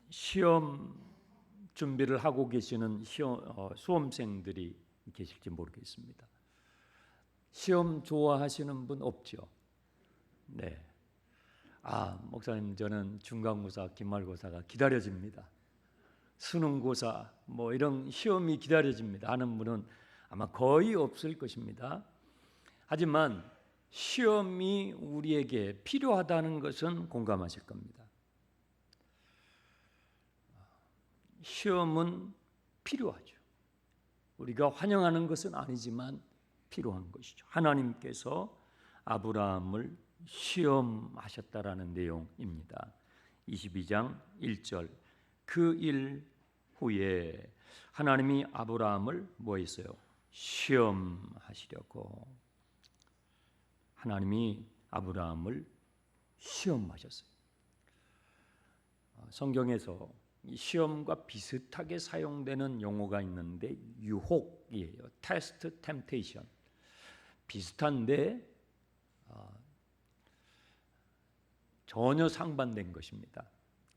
시험 준비를 하고 계시는 수험생들이 계실지 모르겠습니다. 시험 좋아하시는 분 없죠? 네. 목사님, 저는 중간고사, 기말고사가 기다려집니다. 수능고사, 이런 시험이 기다려집니다 하는 분은 아마 거의 없을 것입니다. 하지만 시험이 우리에게 필요하다는 것은 공감하실 겁니다. 시험은 필요하죠. 우리가 환영하는 것은 아니지만 필요한 것이죠. 하나님께서 아브라함을 시험하셨다라는 내용입니다. 22장 1절. 그 일 후에 하나님이 아브라함을 뭐 했어요? 시험하시려고. 하나님이 아브라함을 시험하셨어요. 성경에서 시험과 비슷하게 사용되는 용어가 있는데 유혹이에요. 테스트, 템테이션. 비슷한데 전혀 상반된 것입니다.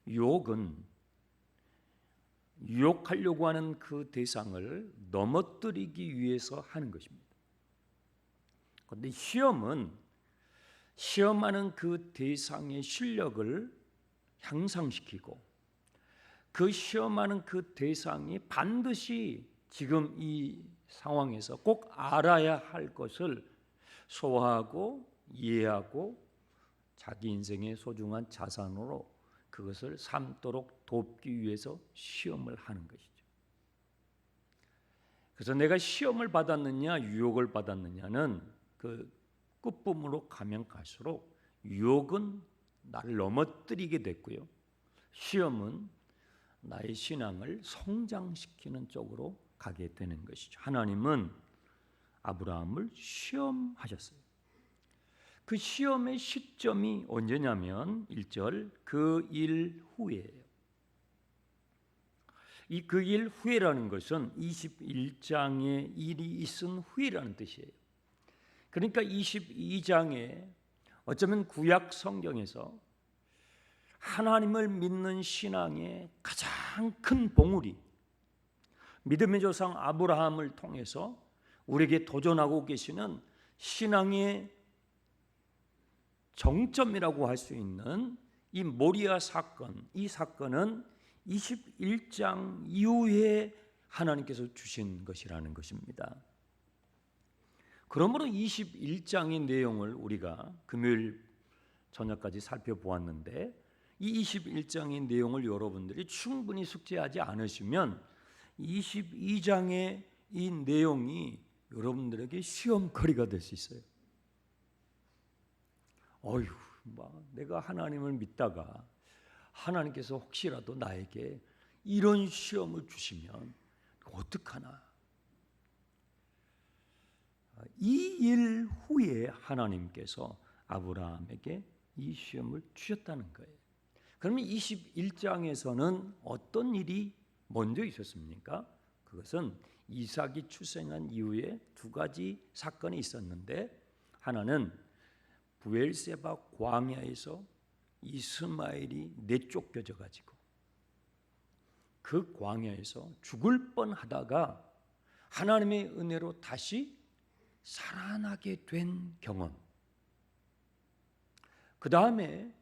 유혹은 유혹하려고 하는 그 대상을 넘어뜨리기 위해서 하는 것입니다. 그런데 시험은 시험하는 그 대상의 실력을 향상시키고 그 시험하는 그 대상이 반드시 지금 이 상황에서 꼭 알아야 할 것을 소화하고 이해하고 자기 인생의 소중한 자산으로 그것을 삼도록 돕기 위해서 시험을 하는 것이죠. 그래서 내가 시험을 받았느냐 유혹을 받았느냐는 그 끝부분으로 가면 갈수록 유혹은 나를 넘어뜨리게 됐고요, 시험은 나의 신앙을 성장시키는 쪽으로 가게 되는 것이죠. 하나님은 아브라함을 시험하셨어요. 그 시험의 시점이 언제냐면 1절 그 일 후에예요. 이 그 일 후에라는 것은 21장의 일이 있은 후에라는 뜻이에요. 그러니까 22장에 어쩌면 구약 성경에서 하나님을 믿는 신앙의 가장 큰 봉우리, 믿음의 조상 아브라함을 통해서 우리에게 도전하고 계시는 신앙의 정점이라고 할 수 있는 이 모리아 사건, 이 사건은 21장 이후에 하나님께서 주신 것이라는 것입니다. 그러므로 21장의 내용을 우리가 금요일 저녁까지 살펴보았는데 이 21장의 내용을 여러분들이 충분히 숙지하지 않으시면 22장의 이 내용이 여러분들에게 시험거리가 될 수 있어요. 내가 하나님을 믿다가 하나님께서 혹시라도 나에게 이런 시험을 주시면 어떡하나. 이 일 후에 하나님께서 아브라함에게 이 시험을 주셨다는 거예요. 그러면 21장에서는 어떤 일이 먼저 있었습니까? 그것은 이삭이 출생한 이후에 두 가지 사건이 있었는데, 하나는 브엘세바 광야에서 이스마엘이 내쫓겨져 가지고 그 광야에서 죽을 뻔하다가 하나님의 은혜로 다시 살아나게 된 경험. 그 다음에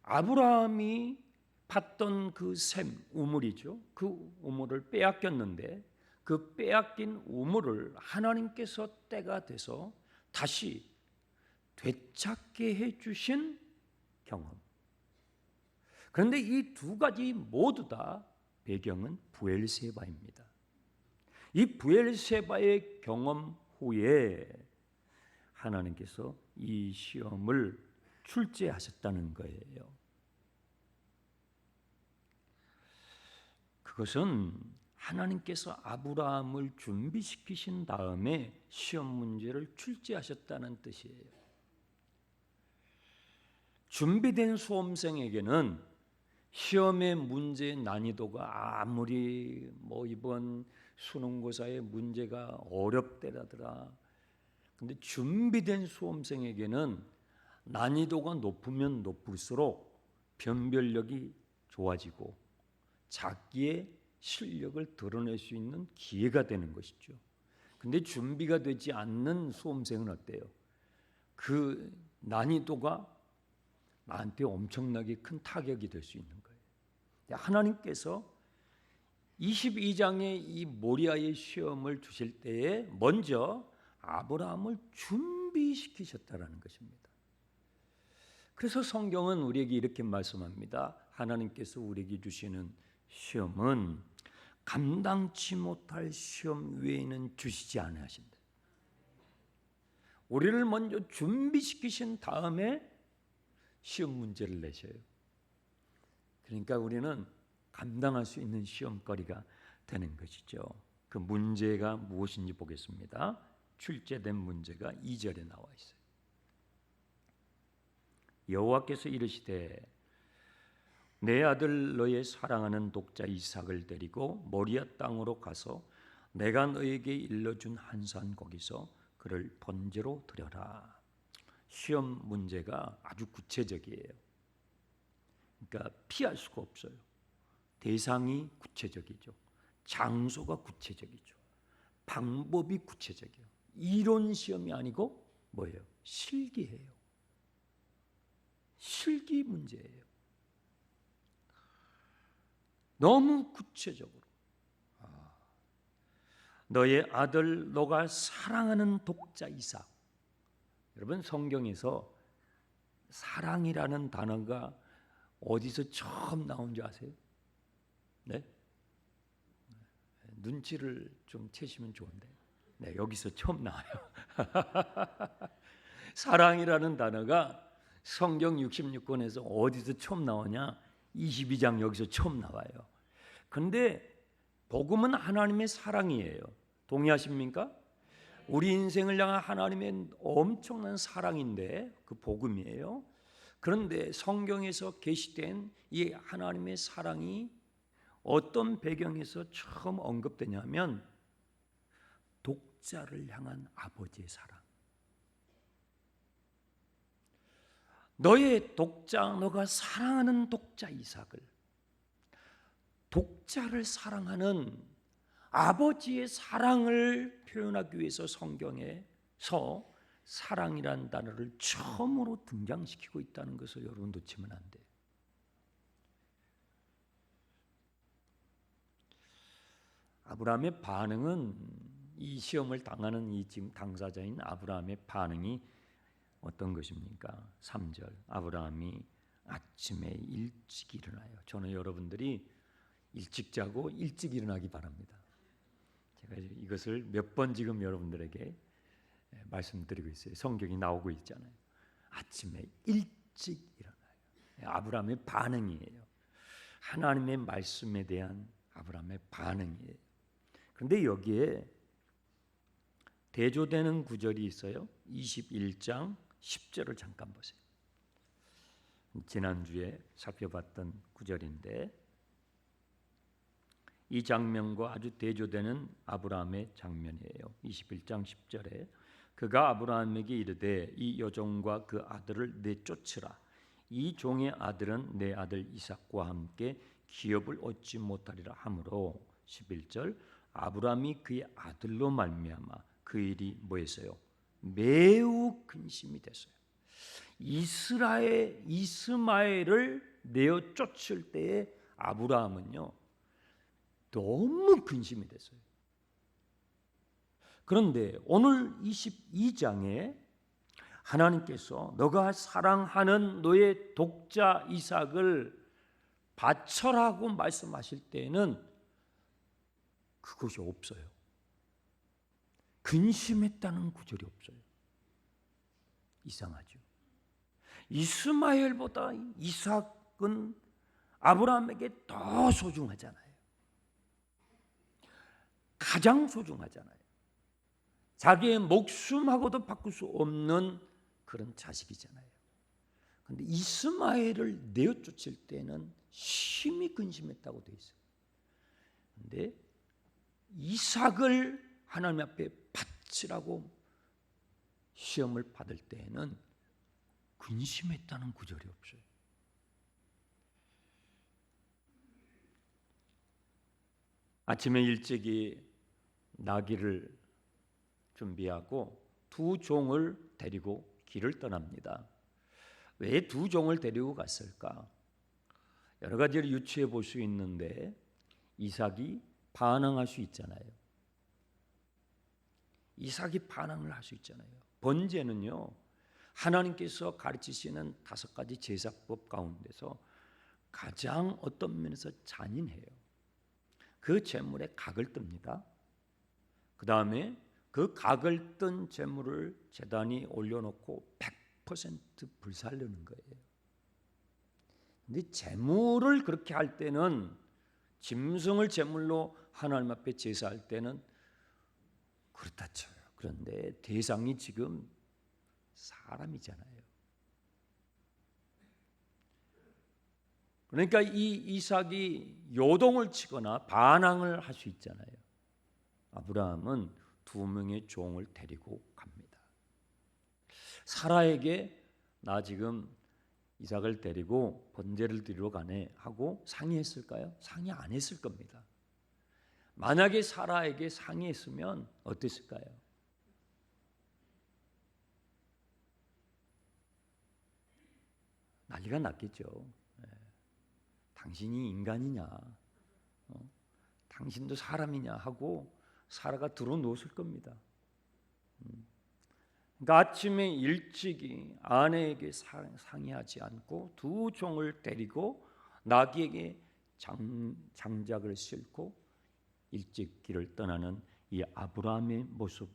아브라함이 봤던 그 샘, 우물이죠. 그 우물을 빼앗겼는데 그 빼앗긴 우물을 하나님께서 때가 돼서 다시 되찾게 해주신 경험. 그런데 이 두 가지 모두 다 배경은 브엘세바입니다. 이 브엘세바의 경험 후에 하나님께서 이 시험을 출제하셨다는 거예요. 그것은 하나님께서 아브라함을 준비시키신 다음에 시험 문제를 출제하셨다는 뜻이에요. 준비된 수험생에게는 시험의 문제의 난이도가 아무리 이번 수능고사의 문제가 어렵대라더라, 근데 준비된 수험생에게는 난이도가 높으면 높을수록 변별력이 좋아지고 자기의 실력을 드러낼 수 있는 기회가 되는 것이죠. 근데 준비가 되지 않는 수험생은 어때요? 그 난이도가 나한테 엄청나게 큰 타격이 될 수 있는 거예요. 하나님께서 22장의 이 모리아의 시험을 주실 때에 먼저 아브라함을 준비시키셨다라는 것입니다. 그래서 성경은 우리에게 이렇게 말씀합니다. 하나님께서 우리에게 주시는 시험은 감당치 못할 시험 외에는 주시지 않으신다. 우리를 먼저 준비시키신 다음에 시험 문제를 내셔요. 그러니까 우리는 감당할 수 있는 시험거리가 되는 것이죠. 그 문제가 무엇인지 보겠습니다. 출제된 문제가 2절에 나와 있어요. 여호와께서 이르시되 내 아들 너의 사랑하는 독자 이삭을 데리고 모리아 땅으로 가서 내가 너에게 일러준 한 산 거기서 그를 번제로 드려라. 시험 문제가 아주 구체적이에요. 그러니까 피할 수가 없어요. 대상이 구체적이죠. 장소가 구체적이죠. 방법이 구체적이에요. 이론 시험이 아니고 뭐예요? 실기예요. 실기 문제예요. 너무 구체적으로. 너의 아들 너가 사랑하는 독자 이삭. 여러분 성경에서 사랑이라는 단어가 어디서 처음 나온 줄 아세요? 네? 눈치를 좀 채시면 좋은데. 네, 여기서 처음 나와요. 사랑이라는 단어가 성경 66권에서 어디서 처음 나오냐? 22장 여기서 처음 나와요. 근데 복음은 하나님의 사랑이에요. 동의하십니까? 우리 인생을 향한 하나님의 엄청난 사랑인데 그 복음이에요. 그런데 성경에서 계시된 이 하나님의 사랑이 어떤 배경에서 처음 언급되냐면 독자를 향한 아버지의 사랑. 너의 독자, 너가 사랑하는 독자 이삭을, 독자를 사랑하는 아버지의 사랑을 표현하기 위해서 성경에서 사랑이라는 단어를 처음으로 등장시키고 있다는 것을 여러분 놓치면 안 돼요. 아브라함의 반응은 이 시험을 당하는 이 지금 당사자인 아브라함의 반응이 어떤 것입니까? 3절 아브라함이 아침에 일찍 일어나요. 저는 여러분들이 일찍 자고 일찍 일어나기 바랍니다. 제가 이것을 몇 번 지금 여러분들에게 말씀드리고 있어요. 성경이 나오고 있잖아요. 아침에 일찍 일어나요. 아브라함의 반응이에요. 하나님의 말씀에 대한 아브라함의 반응이에요. 그런데 여기에 대조되는 구절이 있어요. 21장 10절을 잠깐 보세요. 지난주에 살펴봤던 구절인데 이 장면과 아주 대조되는 아브라함의 장면이에요. 21장 10절에 그가 아브라함에게 이르되 이 여종과 그 아들을 내쫓으라. 이 종의 아들은 내 아들 이삭과 함께 기업을 얻지 못하리라 하므로 11절 아브라함이 그의 아들로 말미암아 그 일이 뭐였어요? 매우 근심이 됐어요. 이스마엘을 내어 쫓을 때에 아브라함은요 너무 근심이 됐어요. 그런데 오늘 22장에 하나님께서 너가 사랑하는 너의 독자 이삭을 바쳐라고 말씀하실 때에는 그것이 없어요. 근심했다는 구절이 없어요. 이상하죠. 이스마엘보다 이삭은 아브라함에게 더 소중하잖아요. 가장 소중하잖아요. 자기의 목숨하고도 바꿀 수 없는 그런 자식이잖아요. 그런데 이스마엘을 내어쫓을 때는 심히 근심했다고 되어 있어요. 그런데 이삭을 하나님 앞에 바치라고 시험을 받을 때에는 근심했다는 구절이 없어요. 아침에 일찍이 나귀를 준비하고 두 종을 데리고 길을 떠납니다. 왜 두 종을 데리고 갔을까? 여러 가지를 유추해 볼 수 있는데 이삭이 반항할 수 있잖아요. 이삭이 반항을 할 수 있잖아요. 번제는요, 하나님께서 가르치시는 5가지 제사법 가운데서 가장 어떤 면에서 잔인해요. 그 제물에 각을 뜹니다. 그 다음에 그 각을 뜬 제물을 제단이 올려놓고 100% 불살르는 거예요. 근데 제물을 그렇게 할 때는, 짐승을 제물로 하나님 앞에 제사할 때는 그렇다 쳐요. 그런데 대상이 지금 사람이잖아요. 그러니까 이 이삭이 요동을 치거나 반항을 할 수 있잖아요. 아브라함은 2명의 종을 데리고 갑니다. 사라에게 나 지금 이삭을 데리고 번제를 드리러 가네 하고 상의했을까요? 상의 안 했을 겁니다. 만약에 사라에게 상의했으면 어땠을까요? 난리가 났겠죠. 당신이 인간이냐, 당신도 사람이냐 하고 사라가 들어놓았을 겁니다. 그러니까 아침에 일찍이 아내에게 상의하지 않고 두 종을 데리고 나귀에게 장작을 싣고 일찍 길을 떠나는 이 아브라함의 모습,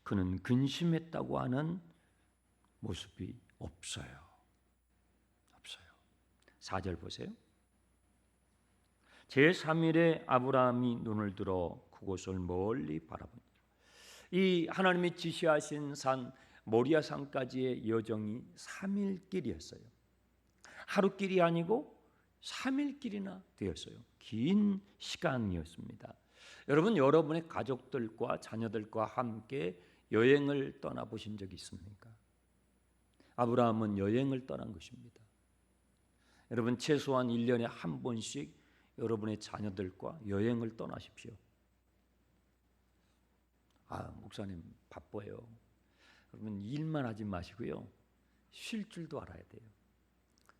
그는 근심했다고 하는 모습이 없어요. 4절 보세요. 제3일에 아브라함이 눈을 들어 그곳을 멀리 바라봅니다. 이 하나님이 지시하신 산 모리아 산까지의 여정이 3일 길이었어요. 하루 길이 아니고 3일 길이나 되었어요. 긴 시간이었습니다. 여러분, 여러분의 가족들과 자녀들과 함께 여행을 떠나보신 적이 있습니까? 아브라함은 여행을 떠난 것입니다. 여러분, 최소한 1년에 한 번씩 여러분의 자녀들과 여행을 떠나십시오. 목사님 바빠요. 여러분, 일만 하지 마시고요, 쉴 줄도 알아야 돼요.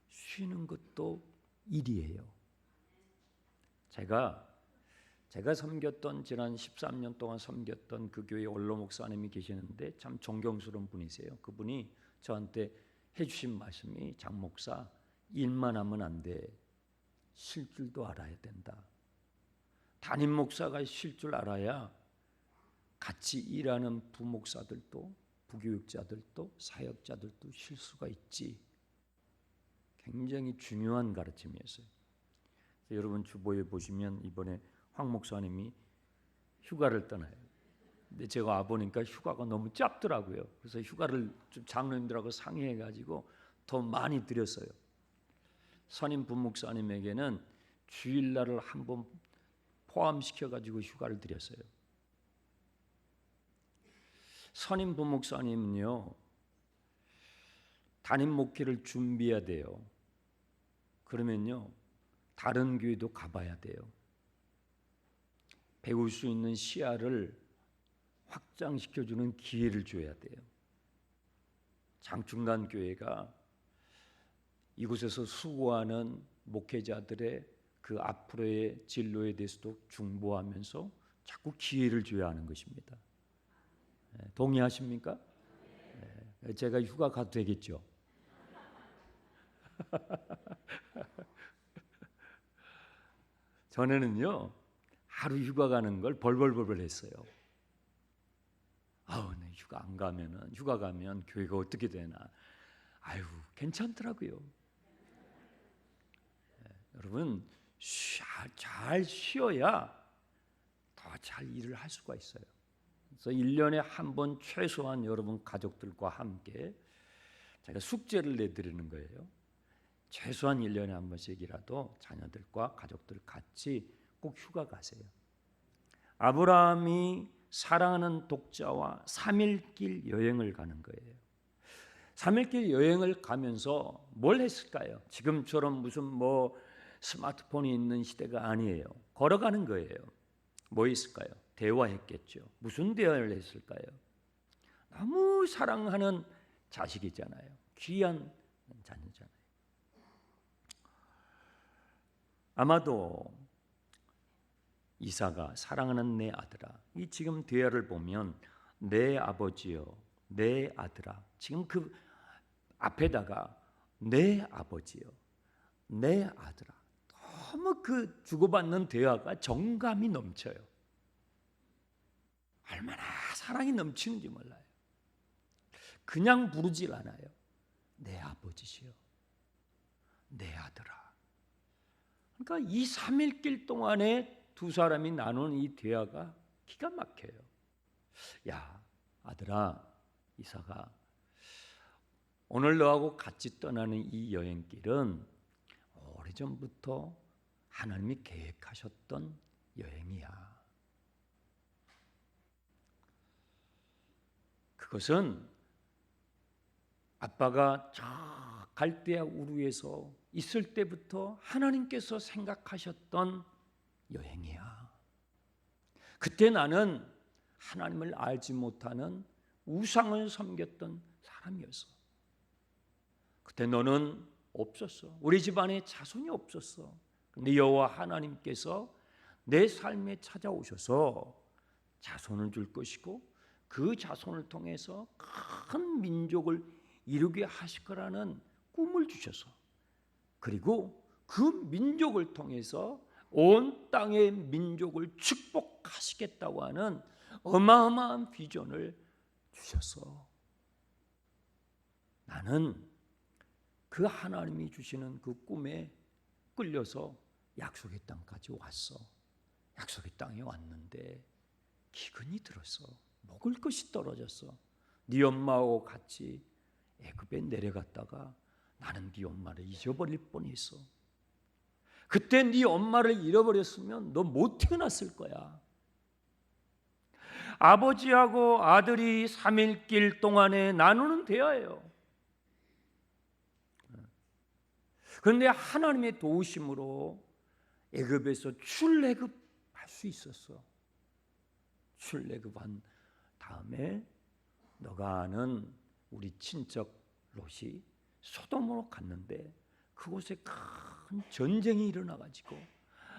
쉬는 것도 일이에요. 제가 섬겼던, 지난 13년 동안 섬겼던 그 교회 원로 목사님이 계시는데 참 존경스러운 분이세요. 그분이 저한테 해주신 말씀이, 장 목사, 일만 하면 안 돼. 쉴 줄도 알아야 된다. 담임 목사가 쉴 줄 알아야 같이 일하는 부목사들도, 부교육자들도, 사역자들도 쉴 수가 있지. 굉장히 중요한 가르침이었어요. 여러분, 주보에 보시면 이번에 황 목사님이 휴가를 떠나요. 근데 제가 와보니까 휴가가 너무 짧더라고요. 그래서 휴가를 좀 장로님들하고 상의해가지고 더 많이 드렸어요. 선임 부목사님에게는 주일날을 한번 포함시켜가지고 휴가를 드렸어요. 선임 부목사님은요, 담임 목회를 준비해야 돼요. 그러면요, 다른 교회도 가봐야 돼요. 배울 수 있는 시야를 확장시켜주는 기회를 줘야 돼요. 장충간 교회가 이곳에서 수고하는 목회자들의 그 앞으로의 진로에 대해서도 중보하면서 자꾸 기회를 줘야 하는 것입니다. 동의하십니까? 제가 휴가 가도 되겠죠? 전에는요, 하루 휴가 가는 걸 벌벌벌 했어요. 내 휴가 가면 교회가 어떻게 되나. 괜찮더라고요. 여러분, 잘 쉬어야 더 잘 일을 할 수가 있어요. 그래서 1년에 한 번 최소한 여러분 가족들과 함께 제가 숙제를 내드리는 거예요. 최소한 1년에 한 번씩이라도 자녀들과 가족들 같이 꼭 휴가 가세요. 아브라함이 사랑하는 독자와 3일길 여행을 가는 거예요. 3일길 여행을 가면서 뭘 했을까요? 지금처럼 무슨 스마트폰이 있는 시대가 아니에요. 걸어가는 거예요. 뭐 있을까요? 대화했겠죠. 무슨 대화를 했을까요? 너무 사랑하는 자식이잖아요. 귀한 자녀잖아요. 아마도 이사가 사랑하는 내 아들아, 이 지금 대화를 보면 내 아버지여, 내 아들아, 지금 그 앞에다가 내 아버지여, 내 아들아, 너무 그 주고받는 대화가 정감이 넘쳐요. 얼마나 사랑이 넘치는지 몰라요. 그냥 부르질 않아요. 내 아버지시여, 내 아들아. 그러니까 이 3일길 동안에 두 사람이 나눈 이 대화가 기가 막혀요. 야, 아들아, 이사가, 오늘 너하고 같이 떠나는 이 여행길은 오래전부터 하나님이 계획하셨던 여행이야. 그것은 아빠가 저 갈대아 우르에서 있을 때부터 하나님께서 생각하셨던 여행이야. 그때 나는 하나님을 알지 못하는 우상을 섬겼던 사람이었어. 그때 너는 없었어. 우리 집안에 자손이 없었어. 근데 여호와 하나님께서 내 삶에 찾아오셔서 자손을 줄 것이고 그 자손을 통해서 큰 민족을 이루게 하실 거라는 꿈을 주셔서, 그리고 그 민족을 통해서 온 땅의 민족을 축복하시겠다고 하는 어마어마한 비전을 주셔서 나는 그 하나님이 주시는 그 꿈에 끌려서 약속의 땅까지 왔어. 약속의 땅에 왔는데 기근이 들었어. 먹을 것이 떨어졌어. 네 엄마하고 같이 애굽에 내려갔다가 나는 네 엄마를 잊어버릴 뻔했어. 그때 네 엄마를 잃어버렸으면 너 못 태어났을 거야. 아버지하고 아들이 3일길 동안에 나누는 대화예요. 그런데 하나님의 도우심으로 애굽에서 출애굽할 수 있었어. 출애굽한 다음에 너가 아는 우리 친척 롯이 소돔으로 갔는데 그곳에 큰 전쟁이 일어나가지고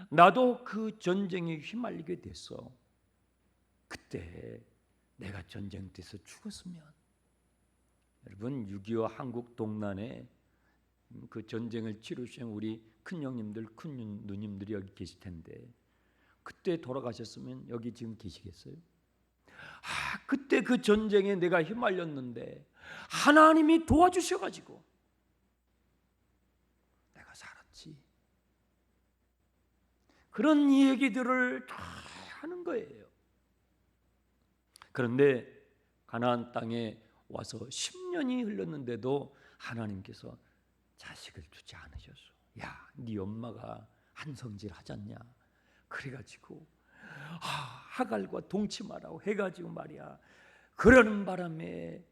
나도 그 전쟁에 휘말리게 됐어. 그때 내가 전쟁터에서 죽었으면, 여러분 6.25 한국 동란에 그 전쟁을 치르신 우리 큰 형님들, 큰 누님들이 여기 계실 텐데 그때 돌아가셨으면 여기 지금 계시겠어요? 그때 그 전쟁에 내가 휘말렸는데 하나님이 도와주셔가지고 내가 살았지. 그런 얘기들을 다 하는 거예요. 그런데 가나안 땅에 와서 10년이 흘렀는데도 하나님께서 자식을 주지 않으셨어. 야, 네 엄마가 한성질 하잖냐. 그래가지고 하갈과 동침하라고 해가지고 말이야. 그러는 바람에 네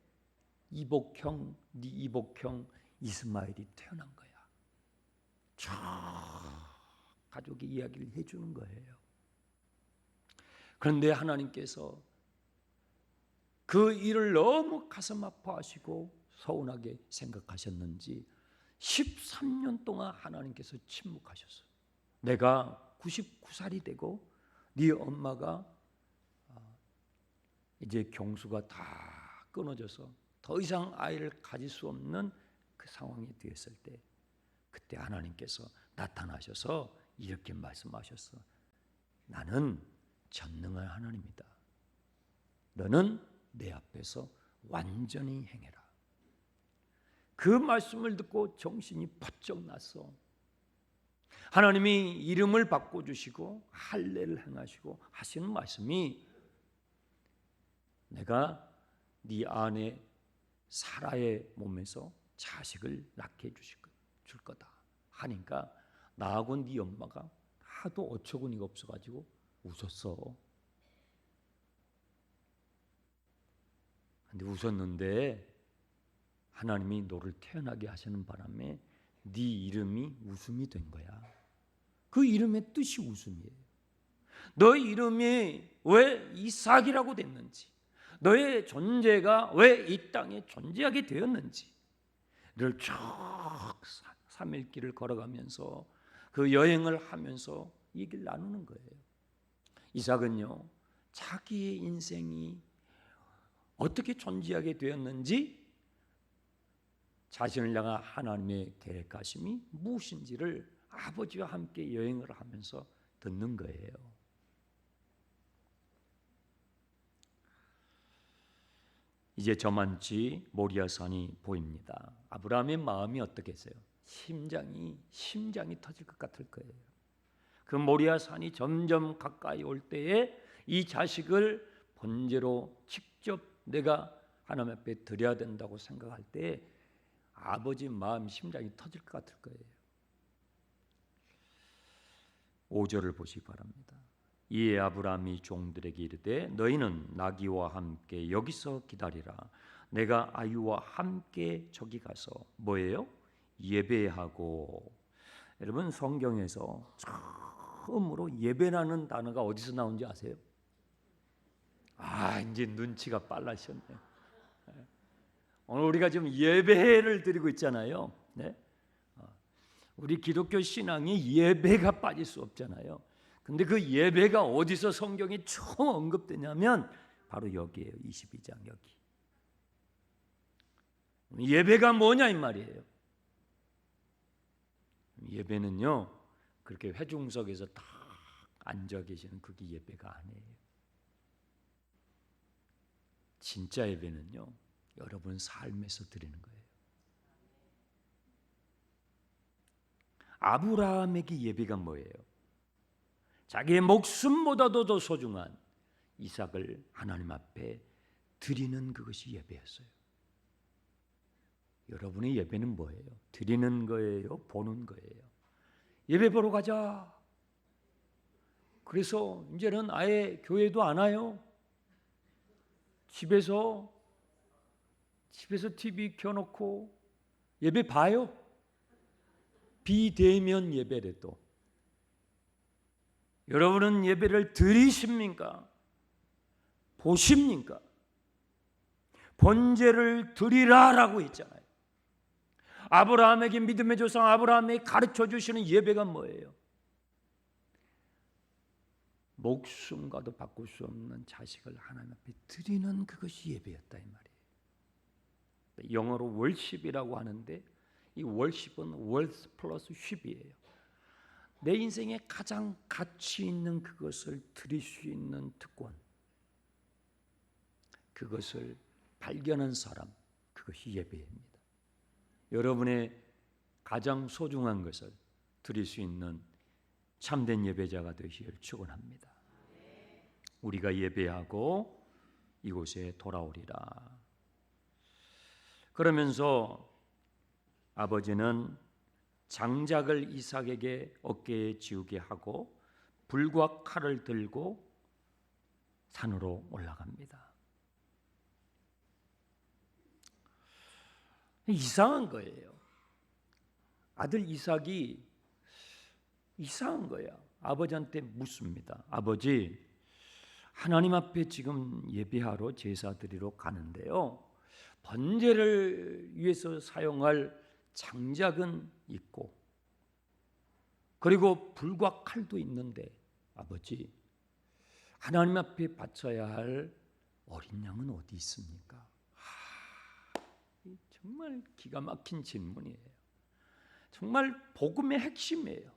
이복형 이스마엘이 태어난 거야. 저 가족이 이야기를 해주는 거예요. 그런데 하나님께서 그 일을 너무 가슴 아파하시고 서운하게 생각하셨는지 13년 동안 하나님께서 침묵하셨어요. 내가 99살이 되고 네 엄마가 이제 경수가 다 끊어져서 더 이상 아이를 가질 수 없는 그 상황이 되었을 때, 그때 하나님께서 나타나셔서 이렇게 말씀하셨어. 나는 전능한 하나님이다. 너는 내 앞에서 완전히 행해라. 그 말씀을 듣고 정신이 번쩍 났어. 하나님이 이름을 바꿔주시고 할례를 행하시고 하시는 말씀이 내가 네 아내 사라의 몸에서 자식을 낳게 줄 거다 하니까 나하고 네 엄마가 하도 어처구니가 없어가지고 웃었어. 근데 웃었는데 하나님이 너를 태어나게 하시는 바람에 네 이름이 웃음이 된 거야. 그 이름의 뜻이 웃음이에요. 너 이름이 왜 이삭이라고 됐는지, 너의 존재가 왜 이 땅에 존재하게 되었는지를 쭉 3일 길을 걸어가면서 그 여행을 하면서 얘기를 나누는 거예요. 이삭은요, 자기의 인생이 어떻게 존재하게 되었는지, 자신을 향한 하나님의 계획하심이 무엇인지를 아버지와 함께 여행을 하면서 듣는 거예요. 이제 저만치 모리아산이 보입니다. 아브라함의 마음이 어떻겠어요? 심장이 터질 것 같을 거예요. 그 모리아산이 점점 가까이 올 때에 이 자식을 번제로 직접 내가 하나님 앞에 드려야 된다고 생각할 때 아버지 마음, 심장이 터질 것 같을 거예요. 5절을 보시기 바랍니다. 이에 아브라함이 종들에게 이르되 너희는 나귀와 함께 여기서 기다리라. 내가 아유와 함께 저기 가서 뭐예요? 예배하고. 여러분, 성경에서 처음으로 예배라는 단어가 어디서 나온지 아세요? 이제 눈치가 빨라졌네요. 오늘 우리가 지금 예배를 드리고 있잖아요. 네? 우리 기독교 신앙이 예배가 빠질 수 없잖아요. 근데 그 예배가 어디서 성경에 처음 언급되냐면 바로 여기에요. 22장 여기. 예배가 뭐냐 이 말이에요. 예배는요, 그렇게 회중석에서 딱 앉아 계시는 그게 예배가 아니에요. 진짜 예배는요, 여러분 삶에서 드리는 거예요. 아브라함에게 예배가 뭐예요? 자기의 목숨보다도 더 소중한 이삭을 하나님 앞에 드리는 그것이 예배였어요. 여러분의 예배는 뭐예요? 드리는 거예요? 보는 거예요? 예배 보러 가자. 그래서 이제는 아예 교회도 안 와요. 집에서 TV 켜놓고 예배 봐요. 비대면 예배래도. 여러분은 예배를 드리십니까? 보십니까? 번제를 드리라라고 했잖아요. 아브라함에게 믿음의 조상 아브라함이 가르쳐 주시는 예배가 뭐예요? 목숨과도 바꿀 수 없는 자식을 하나님 앞에 드리는 그것이 예배였다 이 말이에요. 영어로 worship이라고 하는데 이 worship은 worth 플러스 ship이에요. 내 인생에 가장 가치 있는 그것을 드릴 수 있는 특권, 그것을 발견한 사람, 그것이 예배입니다. 여러분의 가장 소중한 것을 드릴 수 있는 참된 예배자가 되시기를 축원합니다. 우리가 예배하고 이곳에 돌아오리라. 그러면서 아버지는 장작을 이삭에게 어깨에 지우게 하고 불과 칼을 들고 산으로 올라갑니다. 이상한 거예요. 아들 이삭이 이상한 거야. 아버지한테 묻습니다. 아버지, 하나님 앞에 지금 예배하러 제사 드리러 가는데요, 번제를 위해서 사용할 장작은 있고 그리고 불과 칼도 있는데 아버지, 하나님 앞에 바쳐야 할 어린 양은 어디 있습니까? 정말 기가 막힌 질문이에요. 정말 복음의 핵심이에요.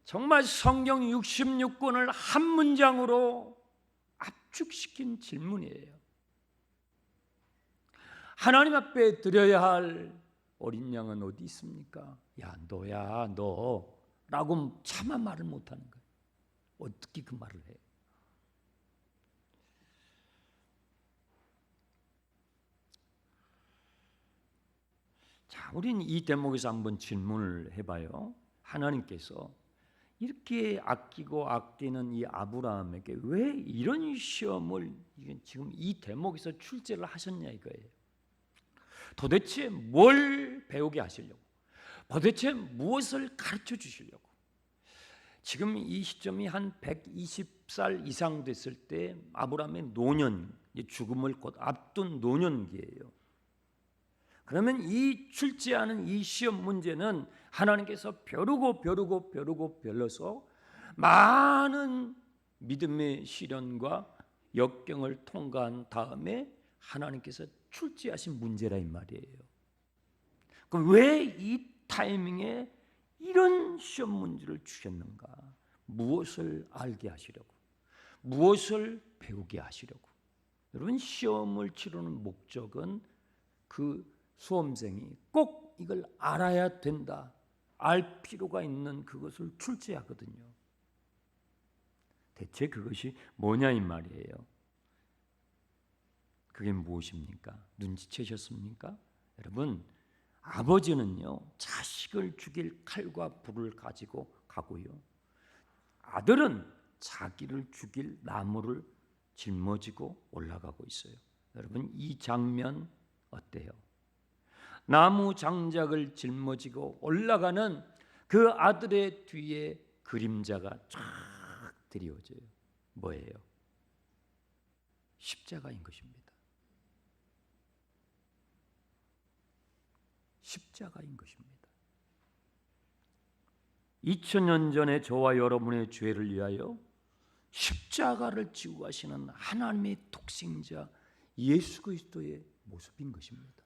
정말 성경 66권을 한 문장으로 압축시킨 질문이에요. 하나님 앞에 드려야 할 어린 양은 어디 있습니까? 야, 너야, 너라고 차마 말을 못하는 거예요. 어떻게 그 말을 해요? 자, 우리는 이 대목에서 한번 질문을 해봐요. 하나님께서 이렇게 아끼고 아끼는 이 아브라함에게 왜 이런 시험을 지금 이 대목에서 출제를 하셨냐 이거예요. 도대체 뭘 배우게 하시려고? 도대체 무엇을 가르쳐 주시려고? 지금 이 시점이 한 120살 이상 됐을 때 아브라함의 노년, 죽음을 곧 앞둔 노년기예요. 그러면 이 출제하는 이 시험 문제는 하나님께서 벼르고 별러서 많은 믿음의 시련과 역경을 통과한 다음에 하나님께서 출제하신 문제라 이 말이에요. 그럼 왜 이 타이밍에 이런 시험 문제를 주셨는가? 무엇을 알게 하시려고, 무엇을 배우게 하시려고. 여러분, 시험을 치르는 목적은 그 수험생이 꼭 이걸 알아야 된다, 알 필요가 있는 그것을 출제하거든요. 대체 그것이 뭐냐 이 말이에요. 그게 무엇입니까? 눈치채셨습니까? 여러분, 아버지는요 자식을 죽일 칼과 불을 가지고 가고요, 아들은 자기를 죽일 나무를 짊어지고 올라가고 있어요. 여러분, 이 장면 어때요? 나무 장작을 짊어지고 올라가는 그 아들의 뒤에 그림자가 쫙 드리워져요. 뭐예요? 십자가인 것입니다. 십자가인 것입니다. 2000년 전에 저와 여러분의 죄를 위하여 십자가를 지고 가시는 하나님의 독생자 예수 그리스도의 모습인 것입니다.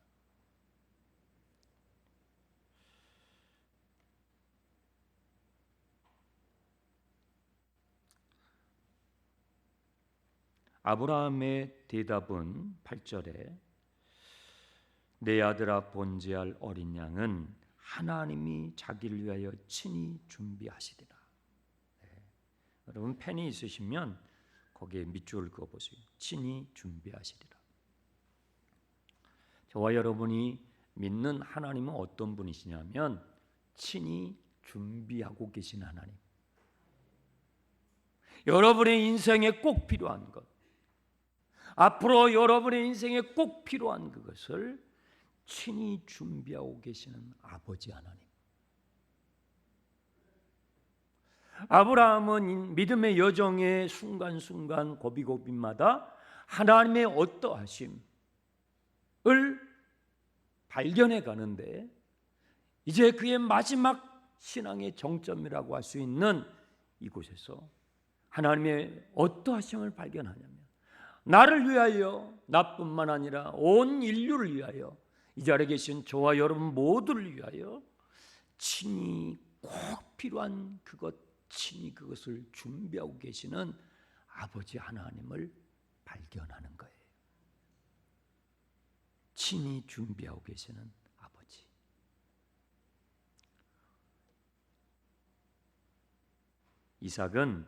아브라함의 대답은 8절에 내 아들아 번제할 어린 양은 하나님이 자기를 위하여 친히 준비하시리라. 네. 여러분, 펜이 있으시면 거기에 밑줄을 그어보세요. 친히 준비하시리라. 저와 여러분이 믿는 하나님은 어떤 분이시냐면 친히 준비하고 계신 하나님. 여러분의 인생에 꼭 필요한 것, 앞으로 여러분의 인생에 꼭 필요한 그것을 친히 준비하고 계시는 아버지 하나님. 아브라함은 믿음의 여정의 순간순간 고비고비마다 하나님의 어떠하심을 발견해 가는데, 이제 그의 마지막 신앙의 정점이라고 할 수 있는 이곳에서 하나님의 어떠하심을 발견하냐면, 나를 위하여, 나뿐만 아니라 온 인류를 위하여, 이 자리에 계신 저와 여러분 모두를 위하여 친히 꼭 필요한 그것, 친히 그것을 준비하고 계시는 아버지 하나님을 발견하는 거예요. 친히 준비하고 계시는 아버지. 이삭은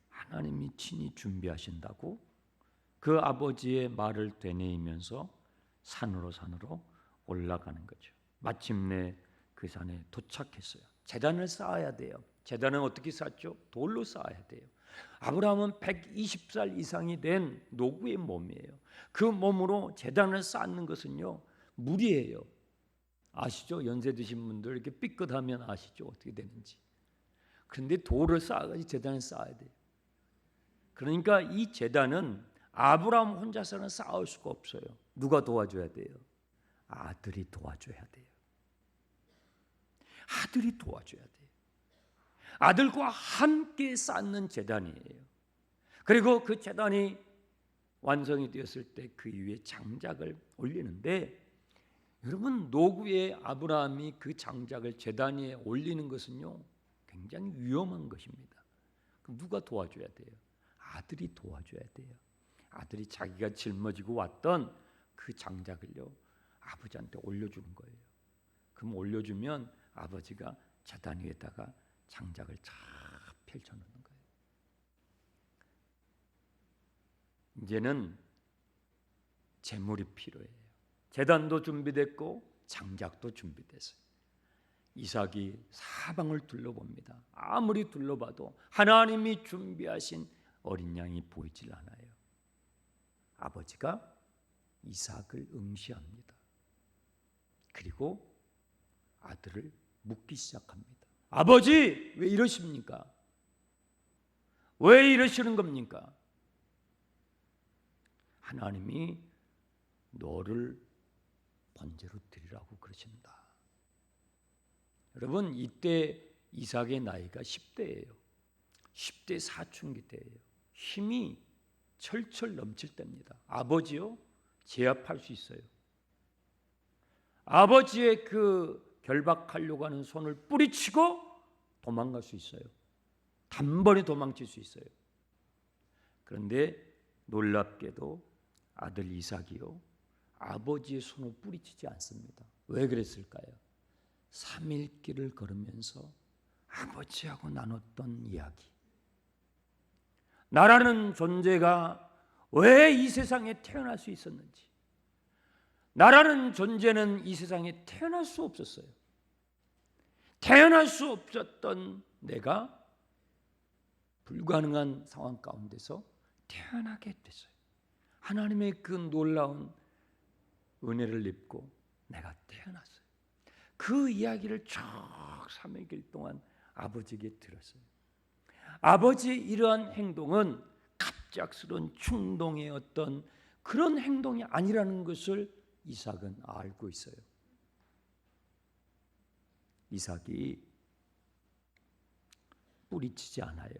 하나님이 친히 준비하신다고 그 아버지의 말을 되뇌이면서 산으로 올라가는 거죠. 마침내 그 산에 도착했어요. 제단을 쌓아야 돼요. 제단은 어떻게 쌓죠? 돌로 쌓아야 돼요. 아브라함은 120살 이상이 된 노구의 몸이에요. 그 몸으로 제단을 쌓는 것은요 무리예요. 아시죠? 연세 드신 분들 이렇게 삐끗하면 아시죠? 어떻게 되는지. 그런데 돌을 쌓아가지고 제단을 쌓아야 돼요. 그러니까 이 제단은 아브라함 혼자서는 쌓을 수가 없어요. 누가 도와줘야 돼요? 아들이 도와줘야 돼요. 아들이 도와줘야 돼요. 아들과 함께 쌓는 제단이에요. 그리고 그 제단이 완성이 되었을 때 그 위에 장작을 올리는데, 여러분, 노구의 아브라함이 그 장작을 제단 위에 올리는 것은요 굉장히 위험한 것입니다. 그럼 누가 도와줘야 돼요? 아들이 도와줘야 돼요. 아들이 자기가 짊어지고 왔던 그 장작을요 아버지한테 올려주는 거예요. 그럼 올려주면 아버지가 제단 위에다가 장작을 쫙 펼쳐놓는 거예요. 이제는 제물이 필요해요. 제단도 준비됐고 장작도 준비됐어요. 이삭이 사방을 둘러봅니다. 아무리 둘러봐도 하나님이 준비하신 어린 양이 보이질 않아요. 아버지가 이삭을 응시합니다. 그리고 아들을 묻기 시작합니다. 아버지 왜 이러십니까? 왜 이러시는 겁니까? 하나님이 너를 번제로 드리라고 그러신다. 여러분, 이때 이삭의 나이가 10대예요. 10대 사춘기 때예요. 힘이 철철 넘칠 때입니다. 아버지요, 제압할 수 있어요. 아버지의 그 결박하려고 하는 손을 뿌리치고 도망갈 수 있어요. 단번에 도망칠 수 있어요. 그런데 놀랍게도 아들 이삭이요, 아버지의 손을 뿌리치지 않습니다. 왜 그랬을까요? 3일 길을 걸으면서 아버지하고 나눴던 이야기, 나라는 존재가 왜 이 세상에 태어날 수 있었는지, 나라는 존재는 이 세상에 태어날 수 없었어요. 태어날 수 없었던 내가 불가능한 상황 가운데서 태어나게 됐어요. 하나님의 그 놀라운 은혜를 입고 내가 태어났어요. 그 이야기를 쭉 3일 동안 아버지에게 들었어요. 아버지의 이러한 행동은 갑작스러운 충동의 어떤 그런 행동이 아니라는 것을 이삭은 알고 있어요. 이삭이 뿌리치지 않아요.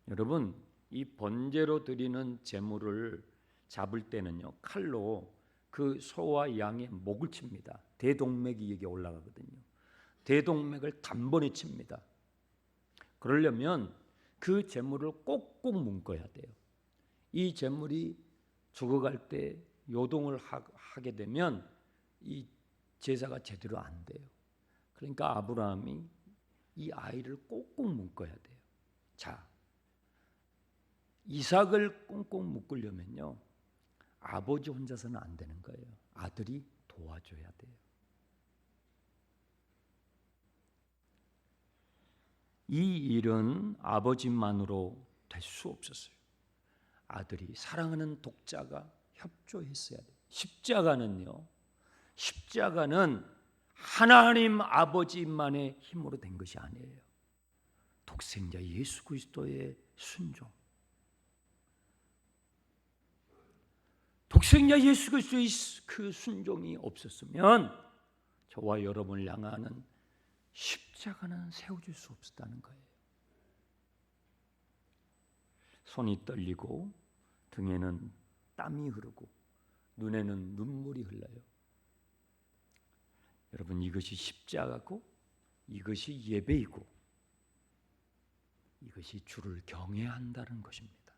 여러분, 이 번제로 드리는 제물을 잡을 때는요, 칼로 그 소와 양의 목을 칩니다. 대동맥이 여기 올라가거든요. 대동맥을 단번에 칩니다. 그러려면 그 제물을 꼭꼭 묶어야 돼요. 이 제물이 죽어갈 때 요동을 하게 되면 이 제사가 제대로 안 돼요. 그러니까 아브라함이 이 아이를 꼭꼭 묶어야 돼요. 자, 이삭을 꽁꽁 묶으려면요, 아버지 혼자서는 안 되는 거예요. 아들이 도와줘야 돼요. 이 일은 아버지만으로 될 수 없었어요. 아들이, 사랑하는 독자가 협조했어야 돼요. 십자가는 하나님 아버지만의 힘으로 된 것이 아니에요. 독생자 예수 그리스도의 순종, 독생자 예수 그리스도의 그 순종이 없었으면 저와 여러분을 향하는 십자가는 세워질 수 없었다는 거예요. 손이 떨리고 등에는 땀이 흐르고 눈에는 눈물이 흘러요. 여러분, 이것이 십자가고 이것이 예배이고 이것이 주를 경외한다는 것입니다.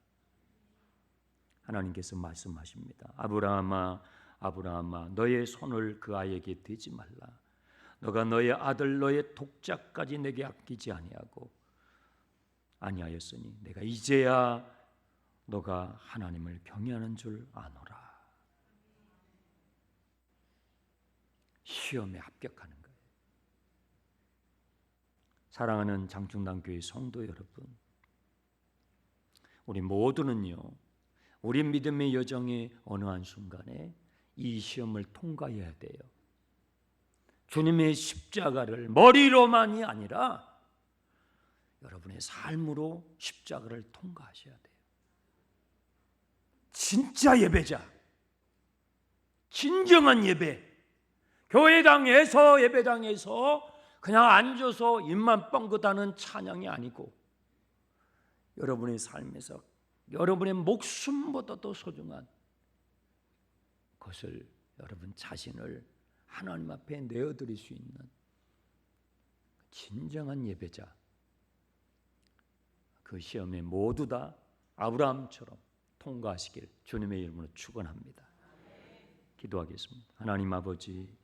하나님께서 말씀하십니다. 아브라함아, 아브라함아, 너의 손을 그 아이에게 대지 말라. 너가 너의 아들 너의 독자까지 내게 아끼지 아니하였으니 내가 이제야 너가 하나님을 경외하는 줄 아노라. 시험에 합격하는 거예요. 사랑하는 장충당교회 성도 여러분, 우리 모두는요, 우리 믿음의 여정의 어느 한순간에 이 시험을 통과해야 돼요. 주님의 십자가를 머리로만이 아니라 여러분의 삶으로 십자가를 통과하셔야 돼요. 진짜 예배자, 진정한 예배, 교회당에서 예배당에서 그냥 앉아서 입만 뻥긋하는 찬양이 아니고 여러분의 삶에서 여러분의 목숨보다도 소중한 것을, 여러분 자신을 하나님 앞에 내어드릴 수 있는 진정한 예배자, 그 시험에 모두 다 아브라함처럼 통과하시길 주님의 이름으로 축원합니다. 기도하겠습니다. 하나님 아버지,